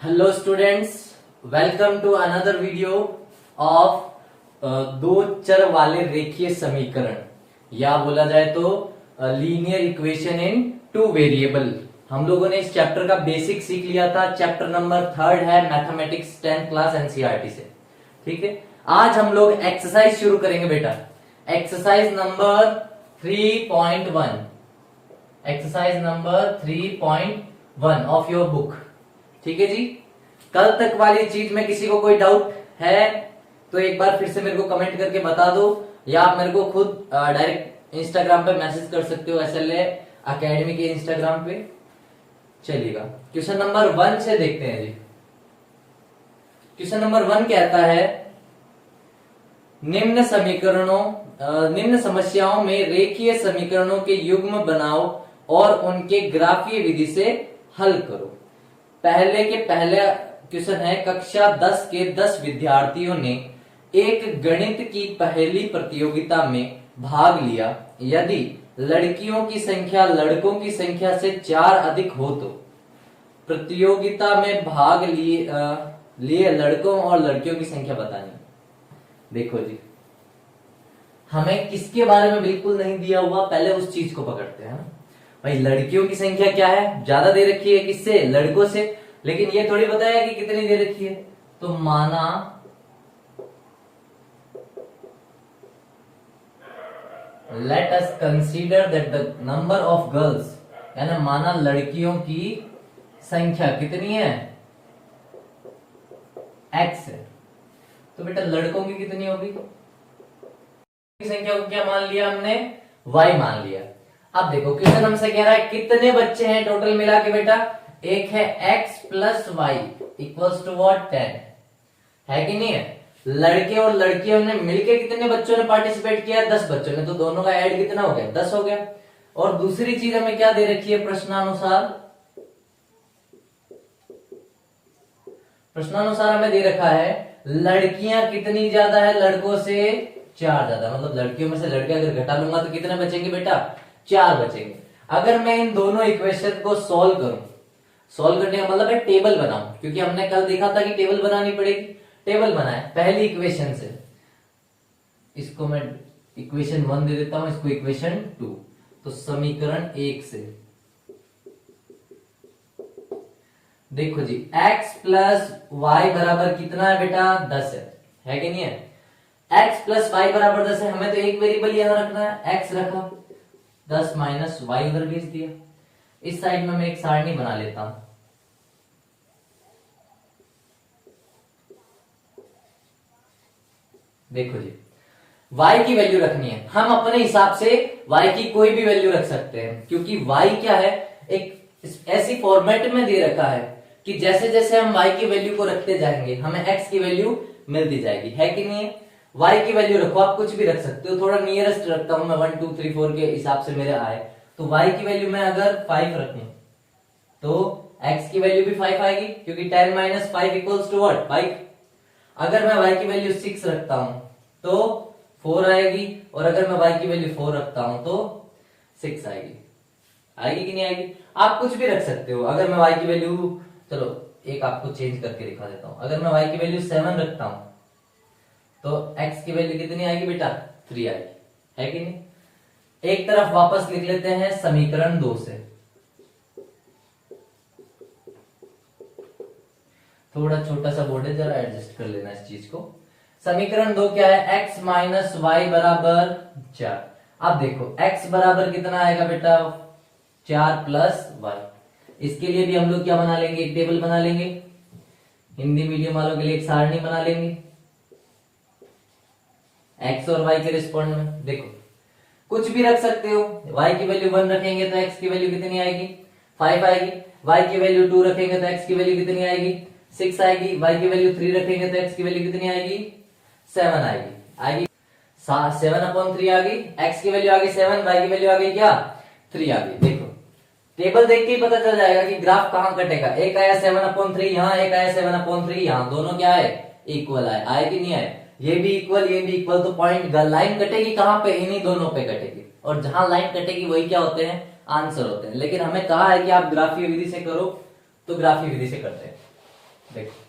Hello students, welcome to another video of दो चर वाले रेखीय समीकरण या बोला जाए तो linear equation in two variable. हम लोगों ने इस चैप्टर का बेसिक सीख लिया था। चैप्टर नंबर 3 है मैथमेटिक्स 10th क्लास एनसीईआरटी से। ठीक है, आज हम लोग एक्सरसाइज शुरू करेंगे बेटा। Exercise number 3.1, exercise number 3.1 of your book. ठीक है जी। कल तक वाली चीज में किसी को कोई डाउट है तो एक बार फिर से मेरे को कमेंट करके बता दो, या आप मेरे को खुद डायरेक्ट इंस्टाग्राम पे मैसेज कर सकते हो, SLA अकेडमी के इंस्टाग्राम पे। चलिएगा, क्वेश्चन नंबर 1 से देखते हैं जी। क्वेश्चन नंबर 1 कहता है निम्न समस्याओं में रेखीय समीकरणों के युग्म बनाओ और उनके ग्राफीय विधि से हल करो। पहले क्वेश्चन है, कक्षा 10 के 10 विद्यार्थियों ने एक गणित की पहली प्रतियोगिता में भाग लिया। यदि लड़कियों की संख्या लड़कों की संख्या से 4 अधिक हो तो प्रतियोगिता में भाग लिए लड़कों और लड़कियों की संख्या बतानी। देखो जी, हमें किसके बारे में बिल्कुल नहीं दिया हुआ, पहले उस चीज को पकड़ते हैं ना। भाई लड़कियों की संख्या क्या है, ज्यादा दे रखी है किससे, लड़कों से, लेकिन ये थोड़ी बताया कि कितनी दे रखी है। तो माना let us consider that the number of girls, यानी माना लड़कियों की संख्या कितनी है, x है। तो बेटा लड़कों की कितनी होगी, संख्या को क्या मान लिया हमने, y मान लिया। अब देखो क्वेश्चन हमसे कह रहा है कितने बच्चे हैं टोटल मिला के बेटा, एक है x plus Y equals to what 10 है कि नहीं है। लड़के और लड़कियों ने मिलके कितने बच्चों ने पार्टिसिपेट किया, 10 बच्चों ने, तो दोनों का ऐड कितना हो गया, 10 हो गया। और दूसरी चीज हमें क्या दे रखी है, प्रश्नानुसार हमें दे रखा है लड़कियां कितनी ज्यादा है लड़कों से 4 ज्यादा, मतलब लड़कियों में से लड़के अगर घटा लूंगा तो कितने बचेंगे बेटा, 4 बचेंगे। अगर मैं इन दोनों इक्वेशन को सॉल्व करूं, सॉल्व करने का मतलब है टेबल बनाऊं, क्योंकि हमने कल देखा था कि टेबल बनानी पड़ेगी। टेबल बनाए पहली इक्वेशन से, इसको मैं इक्वेशन 1 दे देता हूं, इसको इक्वेशन 2, तो समीकरण 1 से देखो जी, x प्लस वाई बराबर कितना है बेटा, 10 है कि नहीं है। x प्लस वाई बराबर 10 है, हमें तो एक वेरिएबल यहां रखना है, x रखा, 10 माइनस वाई उधर भेज दिया। इस साइड में मैं एक सारणी बना लेता हूं। देखो जी, y की वैल्यू रखनी है, हम अपने हिसाब से y की कोई भी वैल्यू रख सकते हैं, क्योंकि y क्या है, एक ऐसी फॉर्मेट में दे रखा है कि जैसे जैसे हम y की वैल्यू को रखते जाएंगे हमें x की वैल्यू मिलती जाएगी, है कि नहीं है। y की वैल्यू रखो, आप कुछ भी रख सकते हो, थोड़ा नियरेस्ट रखता हूं मैं, 1 2 3 4 के हिसाब से मेरे आए। तो y की वैल्यू मैं अगर 5 रखूं तो x की वैल्यू भी 5 आएगी, क्योंकि 10 माइनस 5 इक्वल्स टू व्हाट, 5। अगर मैं y की वैल्यू 6 रखता हूं तो 4 आएगी, और अगर मैं y की वैल्यू 4 रखता हूं तो 6 आएगी। आएगी कि नहीं आएगी, आप कुछ भी रख सकते हो। अगर मैं y की वैल्यू, चलो एक आपको चेंज करके दिखा देता हूं, अगर मैं y की वैल्यू 7 रखता हूं तो x की वैल्यू कितनी आएगी बेटा, 3 आएगी, है कि नहीं। एक तरफ वापस लिख लेते हैं समीकरण 2 से, थोड़ा छोटा सा बोर्ड है, जरा एडजस्ट कर लेना इस चीज को। समीकरण 2 क्या है, x माइनस वाई बराबर 4। अब देखो x बराबर कितना आएगा बेटा, 4 प्लस वाई। इसके लिए भी हम लोग क्या बना लेंगे, एक टेबल बना लेंगे। हिंदी मीडियम वालों के लिए एक सारणी बना लेंगे x और y के रिस्पॉन्ड में। देखो कुछ भी रख सकते हो, y की वैल्यू 1 रखेंगे तो x की वैल्यू कितनी आएगी, 5 आएगी। y की वैल्यू 2 रखेंगे तो x की वैल्यू कितनी आएगी, 6 आएगी। y की वैल्यू 3 रखेंगे तो x की वैल्यू कितनी आएगी, 7 आएगी। 7/3 आ गई, x की वैल्यू आ गई 7, y की वैल्यू आ गई क्या, 3 आ गई। देखो टेबल देख के ही पता चल जाएगा कि ग्राफ कहां कटेगा। एक आया 7/3 यहां, एक आया 7/3 यहां, दोनों क्या है, इक्वल आए कि नहीं आए, ये भी इक्वल ये भी इक्वल, तो पॉइंट लाइन कटेगी कहां पे, इन्हीं दोनों पे कटेगी, और जहां लाइन कटेगी वही क्या होते हैं, आंसर होते हैं। लेकिन हमें कहा है कि आप ग्राफीय विधि से करो, तो ग्राफीय विधि से करते हैं। देखो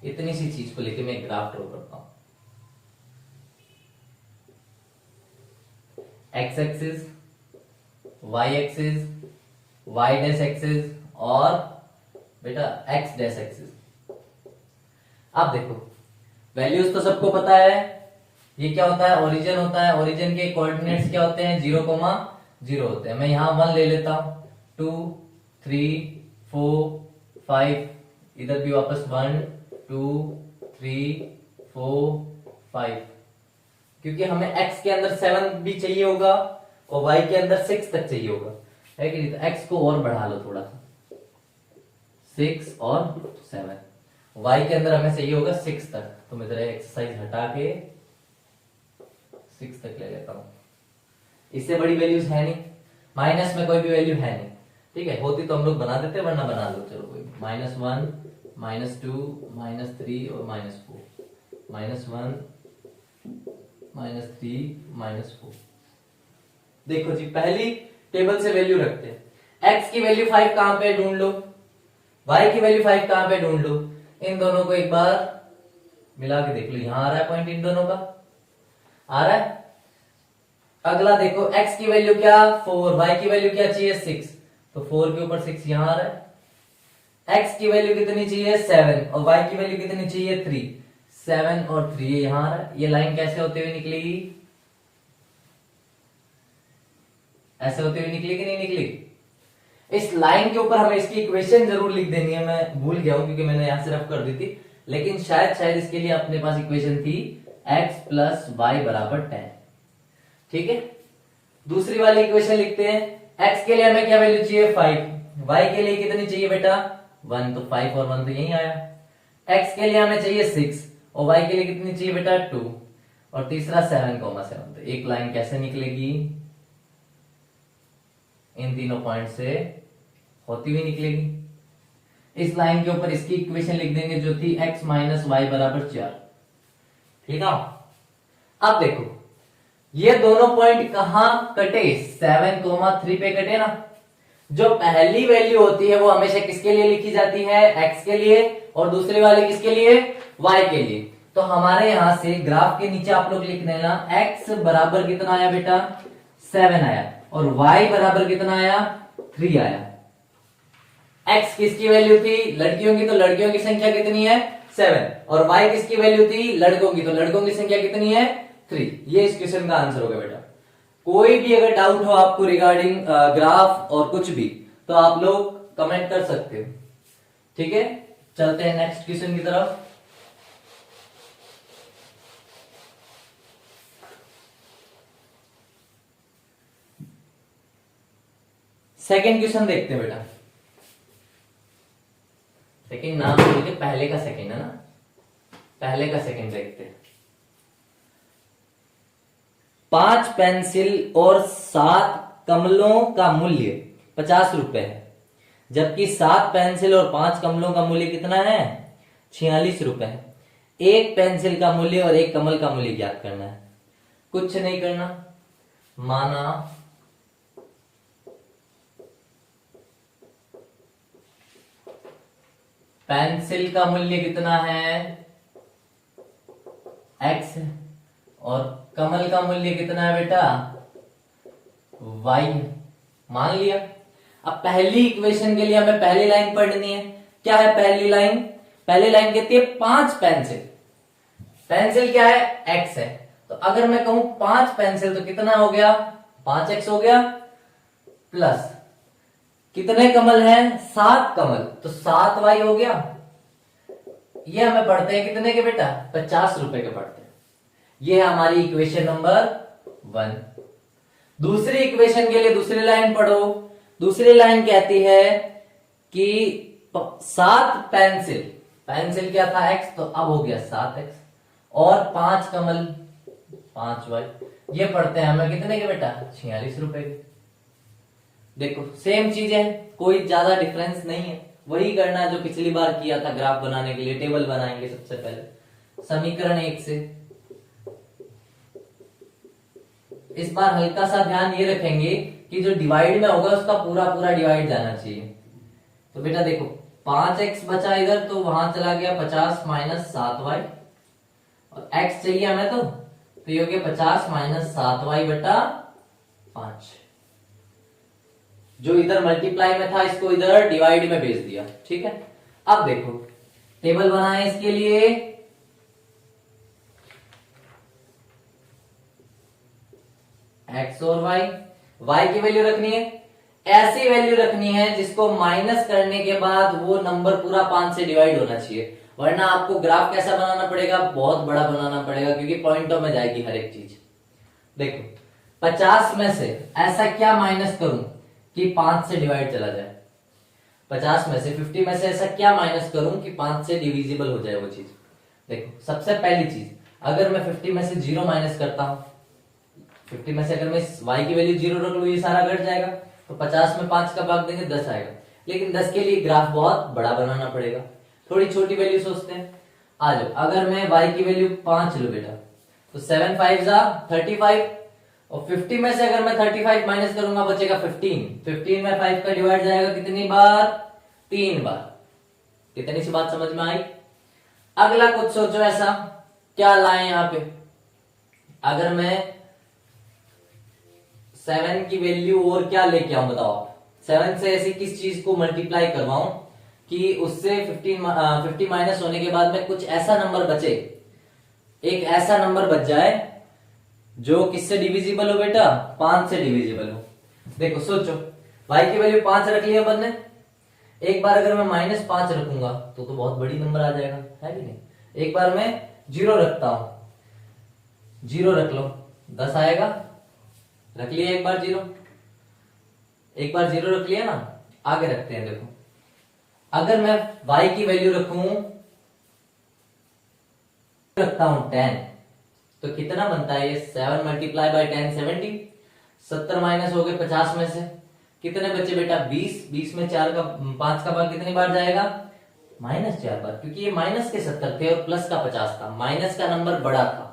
इतनी सी चीज को लेके मैं एक ग्राफ ड्रॉ करता हूं। X axis, Y axis, Y dash axis और बेटा एक्स डैश एक्सिस। अब देखो वैल्यूज तो सबको पता है, ये क्या होता है, ओरिजिन होता है। ओरिजिन के कोऑर्डिनेट्स क्या होते हैं, 0,0 होते हैं। मैं यहां 1 ले लेता हूं, 2 3 4 5, इधर भी वापस 1 2 3 4 5, क्योंकि हमें x के अंदर 7 भी चाहिए होगा और y के अंदर 6 तक चाहिए होगा, है कि नहीं। तो x को और बढ़ा लो थोड़ा सा, 6 और 7, y के अंदर हमें चाहिए होगा 6 तक। तो मैं जरा एक्सरसाइज हटा के 6 तक ले लेता हूं। इससे बड़ी वैल्यूज है नहीं, माइनस में कोई भी वैल्यू है नहीं, ठीक है। होती तो हम लोग बना देते, वरना बना लो, चलो कोई -1 -2 -3 और -4, -1 -3 -4। देखो जी पहली टेबल से वैल्यू रखते हैं। x की वैल्यू 5 कहां पे ढूंढ लो, y की वैल्यू 5 कहां पे ढूंढ लो। इन दोनों को एक बार मिला के देख लो, यहां आ रहा है पॉइंट, इन दोनों का आ रहा है। अगला देखो x की वैल्यू क्या 4, y की वैल्यू क्या चाहिए 6, तो 4 के ऊपर 6 यहां आ रहा है। x की वैल्यू कितनी चाहिए 7 और y की वैल्यू कितनी चाहिए 3, 7 और 3 यहां आ रहा है। ये लाइन कैसे होते हुए निकलेगी, ऐसे होते हुए निकलेगी नहीं निकलेगी। इस लाइन के ऊपर हमें इसकी इक्वेशन जरूर लिख देनी है, मैं भूल गया हूं क्योंकि मैंने यहां से रफ कर दी थी, लेकिन शायद इसके लिए अपने पास इक्वेशन थी x प्लस वाई बराबर 10, ठीक है। दूसरी वाली इक्वेशन लिखते हैं। x के लिए हमें क्या वैल्यू चाहिए 5, y के लिए कितनी चाहिए बेटा 1, तो 5 और 1 तो यही आया। x के लिए हमें चाहिए 6 और y के लिए कितनी चाहिए बेटा 2, और तीसरा 7,7। तो एक लाइन कैसे निकलेगी, इन तीनों पॉइंट से होती हुई निकलेगी। इस लाइन के ऊपर इसकी इक्वेशन लिख देंगे जो थी x माइनस वाई बराबर 4, ठीक है। अब देखो ये दोनों पॉइंट कहां कटे, 7,3 पे कटे ना। जो पहली वैल्यू होती है वो हमेशा किसके लिए लिखी जाती है, x के लिए, और दूसरी वाली किसके लिए, y के लिए। तो हमारे यहां से ग्राफ के नीचे आप लोग लिख देना x बराबर कितना आया बेटा 7 आया, और y बराबर कितना आया 3 आया। x किसकी वैल्यू थी, लड़कियों की, तो लड़कियों की संख्या कितनी है 7, और y किसकी वैल्यू थी लड़कों की, तो लड़कों की संख्या कितनी है 3। ये इस क्वेश्चन का आंसर होगा बेटा। कोई भी अगर डाउट हो आपको रिगार्डिंग ग्राफ और कुछ भी, तो आप लोग कमेंट कर सकते हो, ठीक है। चलते हैं नेक्स्ट क्वेश्चन की तरफ। सेकंड क्वेश्चन देखते हैं बेटा। सेकंड नाम देखिए, पहले का सेकंड है ना, पहले का सेकंड देखते हैं। 5 पेंसिल और 7 कमलों का मूल्य 50 रुपए है, जबकि 7 पेंसिल और 5 कमलों का मूल्य कितना है 46 रुपए है। एक पेंसिल का मूल्य और एक कमल का मूल्य ज्ञात करना है। कुछ नहीं करना, माना पेंसिल का मूल्य कितना है x और कमल का मूल्य कितना है बेटा y, मान लिया। अब पहली इक्वेशन के लिए हमें पहली लाइन पढ़नी है। क्या है पहली लाइन, पहली लाइन कहती है 5 पेंसिल, पेंसिल क्या है x है, तो अगर मैं कहूं 5 पेंसिल तो कितना हो गया 5x हो गया, प्लस कितने कमल हैं 7 कमल, तो 7y हो गया। ये हमें पढ़ते हैं कितने के बेटा 50 रुपए के पढ़ते हैं। ये है हमारी इक्वेशन नंबर 1। दूसरी इक्वेशन के लिए दूसरी लाइन पढ़ो। दूसरी लाइन कहती है कि 7 पेंसिल, पेंसिल क्या था x, तो अब हो गया 7x, और 5 कमल 5y। ये पढ़ते हैं हमें कितने के बेटा 46 रुपए के। देखो सेम चीज है, कोई ज्यादा डिफरेंस नहीं है, वही करना है जो पिछली बार किया था। ग्राफ बनाने के लिए टेबल बनाएंगे सबसे पहले समीकरण 1 से। इस बार हल्का सा ध्यान ये रखेंगे कि जो डिवाइड में होगा उसका पूरा पूरा डिवाइड जाना चाहिए, तो बेटा देखो 5x बचा इधर, तो वहां चला गया 50 माइनस 7y, और x चाहिए हमें, तो ये हो गया 50 माइनस 7y बटा 5। जो इधर मल्टीप्लाई में था इसको इधर डिवाइड में भेज दिया, ठीक है। अब देखो टेबल बनाए इसके लिए, x और y की वैल्यू रखनी है, ऐसी वैल्यू रखनी है जिसको माइनस करने के बाद वो नंबर पूरा 5 से डिवाइड होना चाहिए, वरना आपको ग्राफ कैसा बनाना पड़ेगा, बहुत बड़ा बनाना पड़ेगा, क्योंकि पॉइंटों में जाएगी हर एक चीज। देखो 50 में से ऐसा क्या माइनस करूं कि 5 से डिवाइड चला जाए, 50 में से 50 में से ऐसा क्या माइनस करूं कि 5 से डिविजिबल हो जाए वो चीज। देखो सबसे पहली चीज, अगर मैं 50 में से 0 माइनस करता हूं, 50 में से अगर मैं y की वैल्यू 0 रख लूं, ये सारा घट जाएगा, तो 50 में 5 का भाग देंगे 10 आएगा। लेकिन 10 के लिए ग्राफ बहुत बड़ा बनाना पड़ेगा, थोड़ी छोटी वैल्यू सोचते हैं। आ जाओ, अगर मैं y की वैल्यू 5 लूं बेटा, तो 7 5 जा 35, और 50 में से अगर मैं 35 माइनस करूंगा बचेगा 15 में 5 का डिवाइड जाएगा कितनी बार, 3 बार। कितनी सी बात समझ में आई। अगला कुछ सोचो ऐसा, क्या लाए यहां पे, अगर मैं 7 की वैल्यू और क्या लेके आऊं बताओ आप, 7 से ऐसी किस चीज को मल्टीप्लाई करवाऊं कि उससे 50 माइनस होने के बाद में कुछ ऐसा नंबर बचे, एक ऐसा नंबर बच जाए जो किससे डिविजिबल हो बेटा, 5 से डिविजिबल हो। देखो सोचो, y की वैल्यू 5 रख लिया अपन ने, एक बार अगर मैं -5 रखूंगा तो बहुत बड़ी नंबर आ जाएगा, है कि नहीं। एक बार मैं 0 रखता हूं, 0 रख लो 10 आएगा, रख लिया एक बार 0, एक बार 0 रख लिया ना। आगे रखते हैं, देखो अगर मैं y की वैल्यू रखता हूं 10, तो कितना बनता है ये, 7 मल्टीप्लाई बाई 10 70, 70 माइनस हो गए 50 में से, कितने बच्चे बेटा 20 में 5 का भाग कितनी बार जाएगा, -4 बार, क्योंकि ये माइनस के 70 थे और प्लस का 50 था, माइनस का नंबर बड़ा था।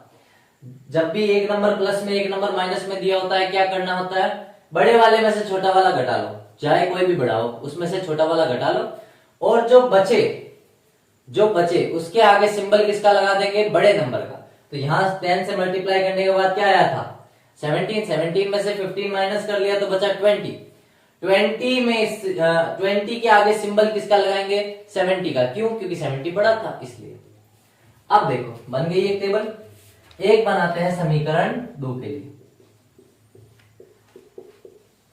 जब भी एक नंबर प्लस में एक नंबर माइनस में दिया होता है, क्या करना होता है, बड़े वाले में से छोटा वाला घटा लो, चाहे कोई भी बड़ा हो, उसमें से छोटा वाला घटा लो, और जो बचे उसके आगे सिंबल किसका लगा देंगे, बड़े नंबर का। तो यहां 10 से मल्टीप्लाई करने के बाद क्या आया था 17 में से 15 माइनस कर लिया तो बचा 20 में 20 के आगे सिंबल किसका लगाएंगे, 70 का। क्यों, क्योंकि 70 बड़ा था इसलिए। अब देखो बन गई एक टेबल। एक बनाते हैं समीकरण 2 के लिए,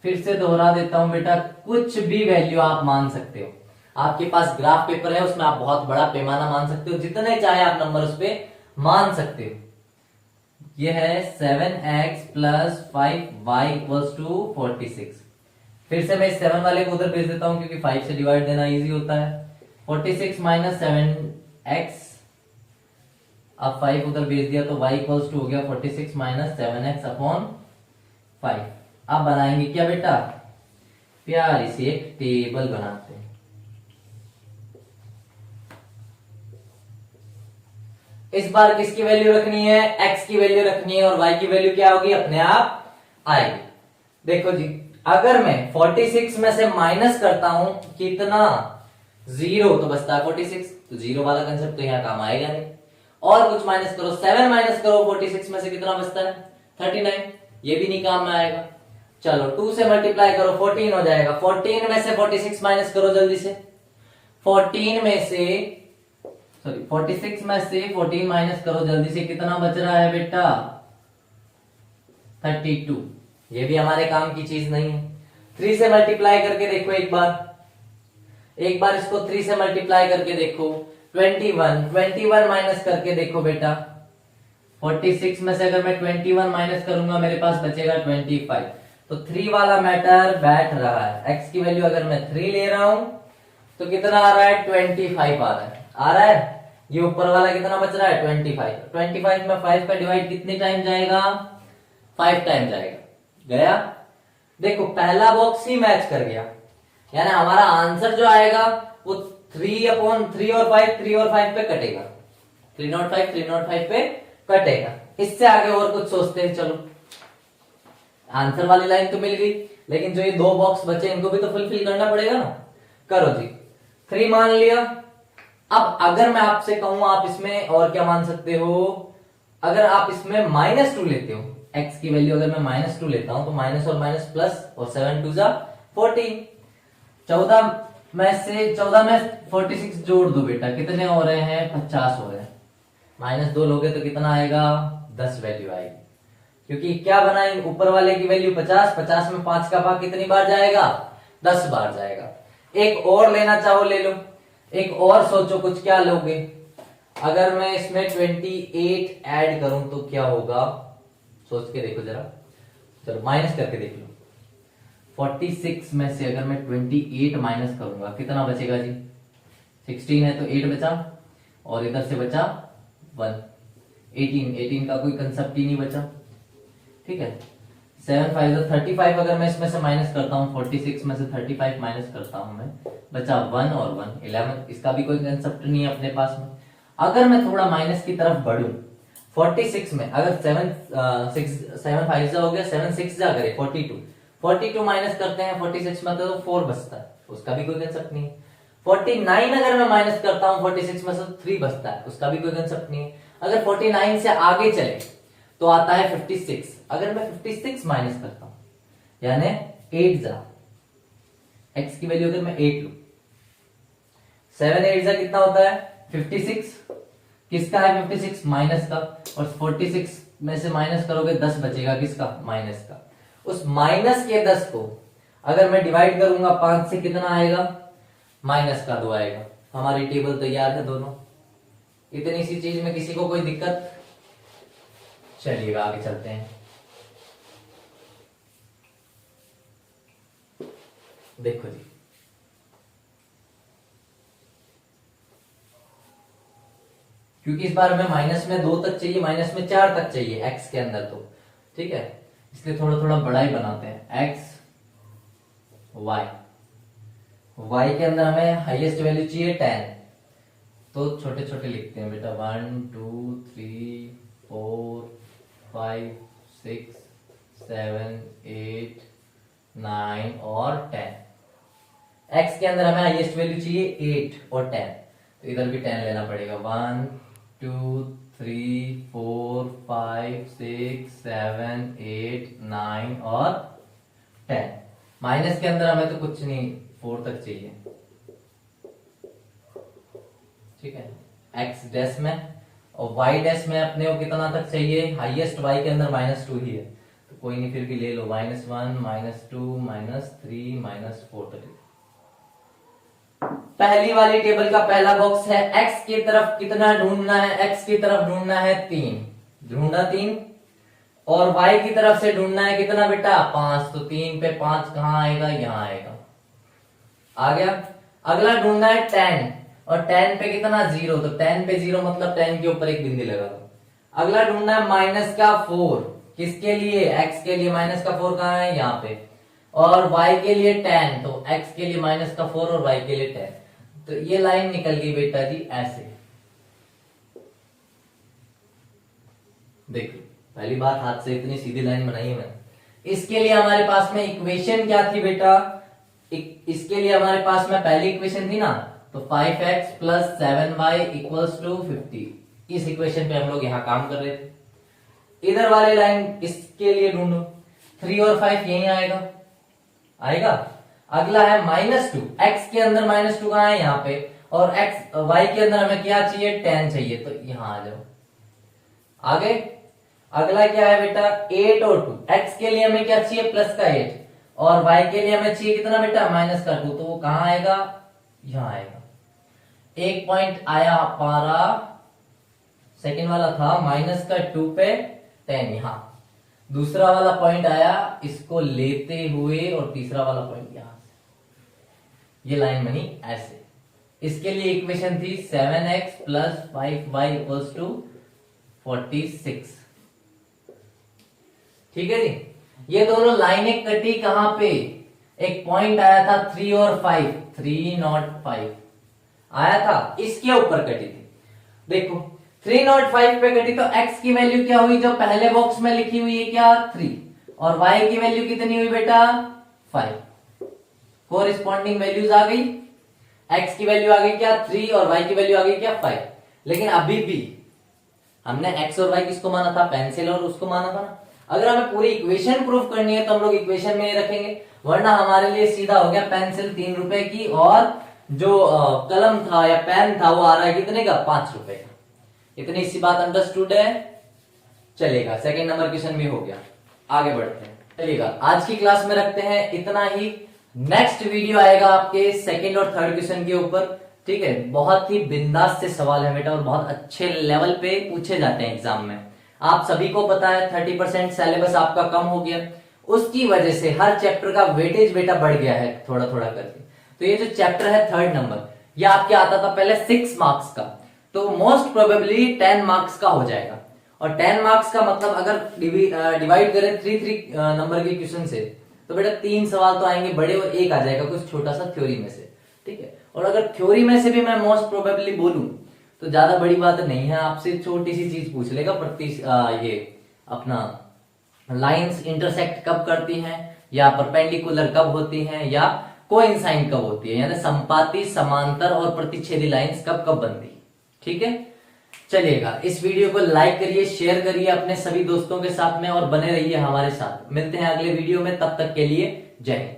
फिर से दोहरा देता हूं बेटा, कुछ भी वैल्यू आप मान सकते हो, आपके पास ग्राफ पेपर है उसमें आप बहुत बड़ा पैमाना मान सकते हो, जितने चाहे आप नंबर उस पर मान सकते हो। यह है 7x plus 5y equals to 46। फिर से मैं इस 7 वाले को उधर भेज देता हूं क्योंकि 5 से डिवाइड देना इजी होता है। 46 माइनस 7x, अब 5 उधर भेज दिया तो y इक्वल्स टू हो गया 46 माइनस 7x अपॉन 5। अब बनाएंगे क्या बेटा, प्यारी सी एक टेबल बनाते हैं। इस बार किसकी वैल्यू रखनी है, x की वैल्यू रखनी है, और y की वैल्यू क्या होगी, अपने आप आएगी। देखो जी, अगर मैं 46 में से माइनस करता हूं कितना, 0, तो बचता है 46, तो 0 वाला कंसेप्ट तो यहां काम आएगा नहीं। और कुछ माइनस करो, 7 माइनस करो 46 में से कितना बचता है 39, ये भी नहीं काम में आएगा। चलो 2 से मल्टीप्लाई करो 14 हो जाएगा, 14 में से 46 माइनस करो जल्दी से, 46 में से 14 माइनस करो जल्दी से, कितना बच रहा है बेटा 32। ये भी हमारे काम की चीज नहीं है। 3 से मल्टीप्लाई करके देखो एक बार इसको 3 से मल्टीप्लाई करके देखो, 21 माइनस करके देखो बेटा, 46 में से अगर मैं 21 माइनस करूंगा मेरे पास बचेगा 25। तो 3 वाला मैटर बैठ रहा है। x की वैल्यू अगर मैं 3 ले रहा हूं तो कितना आ रहा है 25 आ रहा है। ये ऊपर वाला कितना बच रहा है 25 में 5 का डिवाइड कितने टाइम जाएगा, 5 टाइम जाएगा। गया, देखो पहला बॉक्स ही मैच कर गया, यानी हमारा आंसर जो आएगा वो 3/3 और 5 पे कटेगा, 305 पे कटेगा। इससे आगे और कुछ सोचते हैं। चलो आंसर वाली लाइन तो मिल गई, लेकिन जो ये 2 बॉक्स बचे इनको भी तो फुलफिल करना पड़ेगा ना। करो जी, 3 मान लिया। अब अगर मैं आपसे कहूं आप इसमें और क्या मान सकते हो, अगर आप इसमें -2 लेते हो, x की वैल्यू अगर मैं -2 लेता हूं तो माइनस और माइनस प्लस, और 7 2 जा 14, 14 में 46 जोड़ दो बेटा, कितने हो रहे हैं, 50 हो रहे हैं। -2 लोगे तो कितना आएगा, 10 वैल्यू आएगी, क्योंकि क्या बना, ऊपर वाले की वैल्यू 50, 50 में 5 का भाग कितनी बार जाएगा, 10 बार जाएगा। एक और लेना चाहो ले लो, एक और सोचो कुछ, क्या लोगे। अगर मैं इसमें 28 ऐड करूं तो क्या होगा, सोच के देखो जरा, चलो माइनस करके देख लो। 46 में से अगर मैं 28 माइनस करूंगा कितना बचेगा जी, 16 है तो 8 बचा, और इधर से बचा 1, 18 का कोई कंसेप्ट ही नहीं बचा। ठीक है, 7 5 35, अगर मैं इसमें से माइनस करता हूँ, 46 में से 35 माइनस करता हूं मैं, बचा 1 और 1 11, इसका भी कोई कंसेप्ट नहीं है अपने पास में। अगर मैं थोड़ा माइनस की तरफ बढ़ूं, 46 में अगर 7 5 हो गया, 7 6 जा करे 42 माइनस करते हैं 46 में तो 4 बचता है, उसका भी कोई कंसेप्ट नहीं है। 49 अगर मैं माइनस करता हूं 46 में से तो 3 बचता है, उसका भी कोई कंसेप्ट नहीं है। अगर 49 से आगे चले तो आता है 56, अगर मैं 56 माइनस करता हूं, यानी 8 जा, x की वैल्यू अगर मैं 8 लू, 7 8 जा कितना होता है 56, किसका है 56, माइनस का, और 46 में से माइनस करोगे 10 बचेगा, किसका, माइनस का। उस माइनस के 10 को अगर मैं डिवाइड करूंगा 5 से, कितना आएगा, माइनस का 2 आएगा। हमारी टेबल तैयार है दोनों, इतनी सी चीज में किसी को कोई दिक्कत। चलिएगा आगे चलते हैं। देखो जी, क्योंकि इस बार हमें माइनस में 2 तक चाहिए, माइनस में 4 तक चाहिए x के अंदर, तो ठीक है, इसलिए थोड़ा थोड़ा बड़ा ही बनाते हैं। x y के अंदर हमें हाईएस्ट वैल्यू चाहिए 10, तो छोटे छोटे लिखते हैं बेटा, 1 2 3 4 5 6 7 8 9 और 10। x के अंदर हमें हाईएस्ट वैल्यू चाहिए 8 और 10, तो इधर भी 10 लेना पड़ेगा। 1 2 3 4 5 6 7 8 9 और 10। माइनस के अंदर हमें तो कुछ नहीं, 4 तक चाहिए। ठीक है, x डैश में, और y डैश में अपने को कितना तक चाहिए, हाईएस्ट y के अंदर -2 ही है, तो कोई नहीं फिर भी ले लो, -1 -2 -3 -4 तक। पहली वाली टेबल का पहला बॉक्स है, x की तरफ कितना ढूंढना है, x की तरफ ढूंढना है 3, ढूंढा 3, और y की तरफ से ढूंढना है कितना बेटा, 5, तो 3 पे 5 कहां आएगा, यहां आएगा, आ गया। अगला ढूंढना है 10, और 10 पे कितना 0, तो 10 पे 0 मतलब 10 के ऊपर एक बिंदु लगा दो। अगला ढूंढना है माइनस का 4, किसके लिए, x के लिए, माइनस का 4 कहां है, यहाँ पे, और y के लिए 10, तो x के लिए माइनस का 4 और y के लिए 10, तो ये लाइन निकल गई बेटा जी ऐसे। देखो पहली बार हाथ से इतनी सीधी लाइन बनाई है मैंने। इसके लिए हमारे पास में इक्वेशन क्या थी बेटा, इसके लिए हमारे पास में पहली इक्वेशन थी ना, तो 5x plus 7y equals to 50, इस इक्वेशन पे हम लोग यहां काम कर रहे थे। इधर वाली लाइन इसके लिए ढूंढो, 3 और 5 यही आएगा। अगला है -2, x के अंदर -2 कहां है, यहाँ पे, और y के अंदर हमें क्या चाहिए, 10 चाहिए, तो यहां आ जाओ। आगे अगला क्या है बेटा, 8 और 2, x के लिए हमें क्या चाहिए, प्लस का 8, और y के लिए हमें चाहिए कितना बेटा, माइनस का 2, तो वो कहां आएगा, यहां आएगा। एक पॉइंट आया हमारा, सेकेंड वाला था माइनस का 2 पे 10, यहां दूसरा वाला पॉइंट आया इसको लेते हुए, और तीसरा वाला पॉइंट यहां से, ये लाइन बनी ऐसे। इसके लिए इक्वेशन थी 7x plus 5y equals to 46। ठीक है जी, ये दोनों लाइनें कटी कहां पे, एक पॉइंट आया था 3 और 5, 305 आया था, इसके ऊपर कटी थी। देखो 305 पे कटी, तो x की वैल्यू क्या हुई, जो पहले बॉक्स में लिखी हुई है क्या, 3, और y की वैल्यू कितनी हुई बेटा, 5, कोरिस्पॉन्डिंग वैल्यूज आ गई। x की वैल्यू आ गई क्या 3 और y की वैल्यू आ गई क्या 5। लेकिन अभी भी हमने x और y किसको माना था, पेंसिल और उसको माना था ना। अगर हमें पूरी इक्वेशन प्रूफ करनी है तो हम लोग इक्वेशन में ही रखेंगे, वरना हमारे लिए सीधा हो गया पेंसिल 3 रुपए की और जो कलम था या पेन था वो आ रहा है कितने का, 5 रुपए का। इतनी सी बात अंडरस्टूड है, चलेगा। सेकंड नंबर क्वेश्चन भी हो गया, आगे बढ़ते हैं। चलिएगा आज की क्लास में रखते हैं इतना ही। नेक्स्ट वीडियो आएगा आपके सेकंड और थर्ड क्वेश्चन के ऊपर, ठीक है। बहुत ही बिंदास से सवाल है बेटा और बहुत अच्छे लेवल पे पूछे जाते हैं एग्जाम में। आप सभी को पता है 30% सिलेबस आपका कम हो गया, उसकी वजह से हर चैप्टर का वेटेज बेटा बढ़ गया है थोड़ा थोड़ा करके। तो ये जो चैप्टर है थर्ड नंबर, ये आपके आता था पहले 6 मार्क्स का, तो मोस्ट प्रोबेबली 10 मार्क्स का हो जाएगा। और 10 मार्क्स का मतलब अगर डिवाइड करें 3 नंबर के क्वेश्चन से, तो बेटा 3 सवाल तो आएंगे बड़े और एक आ जाएगा कुछ छोटा सा थ्योरी में से, ठीक है। और अगर थ्योरी में से भी मैं मोस्ट प्रोबेबली बोलूं तो ज्यादा बड़ी बात नहीं है, आपसे छोटी सी चीज पूछ लेगा, ये अपना लाइंस इंटरसेक्ट कब करती हैं, या परपेंडिकुलर कब होती हैं, या कोइंसाइन कब होती है, यानी संपाती, समांतर और प्रतिच्छेदी लाइंस कब कब बनती है, ठीक है। चलिएगा इस वीडियो को लाइक करिए, शेयर करिए अपने सभी दोस्तों के साथ में और बने रहिए हमारे साथ। मिलते हैं अगले वीडियो में, तब तक के लिए जय हिंद।